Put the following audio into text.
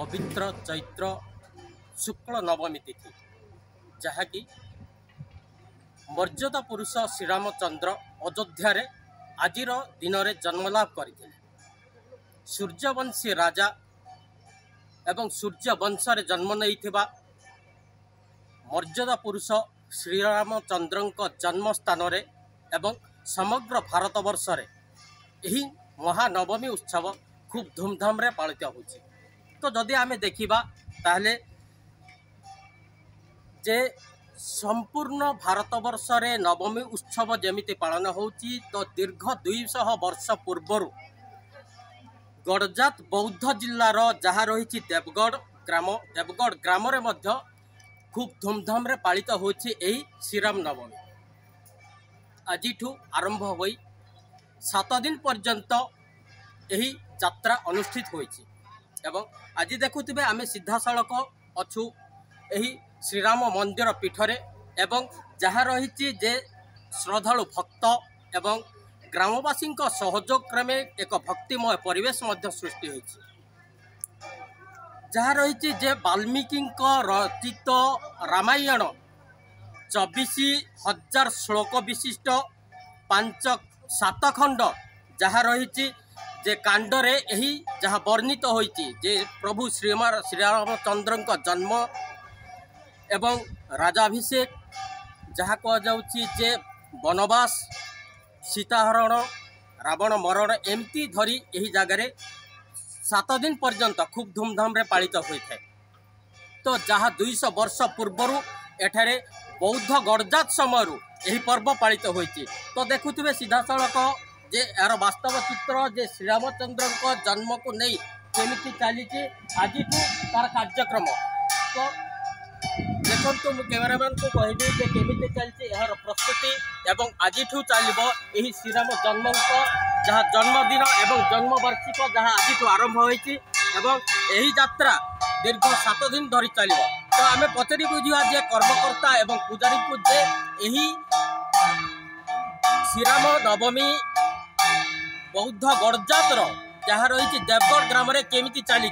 पवित्र चैत्र शुक्ल नवमी तिथि जहाँकि मर्यादा पुरुष श्रीरामचंद्र अयोध्या आज दिन में जन्मलाभ करते सूर्यवंशी राजा एवं सूर्यवंश जन्म नहीं मर्यादा पुरुष श्रीरामचंद्र जन्म स्थान एवं समग्र भारतवर्ष यही महानवमी उत्सव खूब धूमधाम रे पालित होछि। तो जदि आमे देखिबा ताहले जे संपूर्ण भारतवर्ष रे नवमी उत्सव जेमिति पालन होछि तो दीर्घ 200 वर्ष पूर्व गड़जात बौद्ध जिल्लार जहाँ रही देवगढ़ ग्राम रे मध्य खूब धूमधाम रे पालित होछि एही श्रीराम नवमी। आजिठू आरंभ होई 7 दिन पर्यंत यही यात्रा अनुष्ठित होइछि एवं आज देखुथिबे आमे सीधा सड़क अछु यही श्रीराम मंदिर पीठरे एवं जहाँ रही जे श्रद्धालु भक्त एवं ग्रामवासी सहयोग क्रमे एक भक्तिमय परिवेश मध्य सृष्टि होइछि जहाँ रही जे वाल्मीकि रचित रामायण 24,000 श्लोक विशिष्ट 5-7 खंड जहाँ रही जे कांडरे यही जहाँ वर्णित होइछि जे प्रभु श्रीरामचंद्र जन्म एवं राजाभिषेक जहाँ कह जाउछि जे वनवास सीताहरण रावण मरण एमती धरी यही जगार 7 दिन पर्यंत खूब धूमधाम रे पालित होइଥାଏ। तो जहाँ 200 वर्ष पूर्वर एठारे बौद्ध गड़जात समय यही पर्व पालित होइछि। तो देखुथिबे सीधा सड़क जे यार वास्तव चित्र जे श्रीरामचंद्र जन्म को नहीं केमिति चली आज तार कार्यक्रम। तो देखो मु कैमरामैन को कहबी जे केमिति चलछि यार प्रस्तुति एवं आज चलो यही श्रीराम जन्म जहाँ जन्मदिन एवं जन्म वार्षिक जहाँ आज आरंभ होइछि एवं यही यात्रा दीर्घ 7 दिन धरी चलो। तो आम पचरी बुझा जे कर्मकर्ता एवं पूजारी को जे यही श्रीराम नवमी बौद्ध गड़जातर जहाँ रही देवगढ़ ग्राम केमिति चली।